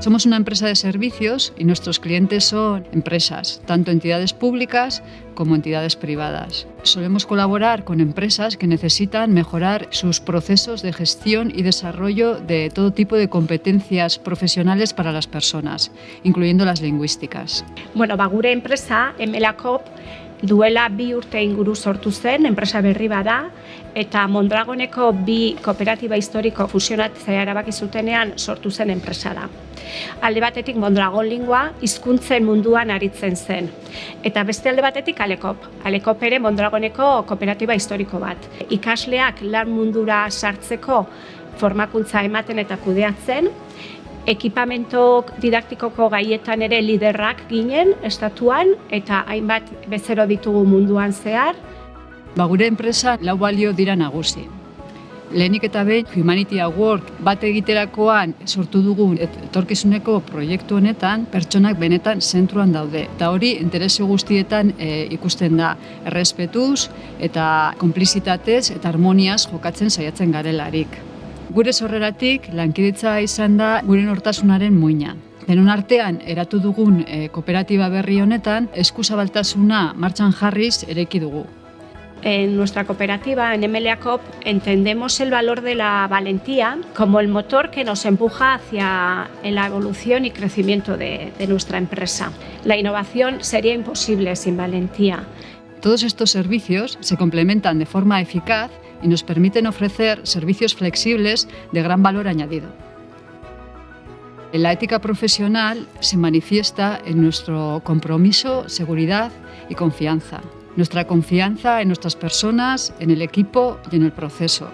Somos una empresa de servicios y nuestros clientes son empresas, tanto entidades públicas como entidades privadas. Solemos colaborar con empresas que necesitan mejorar sus procesos de gestión y desarrollo de todo tipo de competencias profesionales para las personas, incluyendo las lingüísticas. Gure enpresa, MLACOP, duela 2 urte inguru sortu zen, enpresa berri bada, eta Mondragoneko 2 kooperatiba historiko fusionatzea erabaki zutenean sortu zen enpresa da. Alde batetik Mondragon lingua hizkuntzen munduan aritzen zen. Eta beste alde batetik Alekop. Alekop ere Mondragoneko kooperatiba historiko bat. Ikasleak lan mundura sartzeko formakuntza ematen eta kudeatzen, ekipamento didaktikoko gaietan ere liderrak ginen estatuan eta hainbat bezero ditugu munduan zehar. Gure enpresa 4 balio dira nagusi. Lehenik eta behin Humanity Award bat egiterakoan sortu dugun etorkizuneko proiektu honetan pertsonak benetan zentruan daude. Eta hori interese guztietan ikusten da, errespetuz eta konplizitatez eta harmoniaz jokatzen saiatzen garelarik. Gure sorreratik lankidetza izan da gure nortasunaren muina. Denon artean eratu dugun kooperatiba berri honetan eskuzabaltasuna martxan jarriz eraiki dugu. En nuestra cooperativa, en MLACOP, entendemos el valor de la valentía como el motor que nos empuja hacia la evolución y crecimiento de nuestra empresa. La innovación sería imposible sin valentía. Todos estos servicios se complementan de forma eficaz y nos permiten ofrecer servicios flexibles de gran valor añadido. La ética profesional se manifiesta en nuestro compromiso, seguridad y confianza. Nuestra confianza en nuestras personas, en el equipo y en el proceso.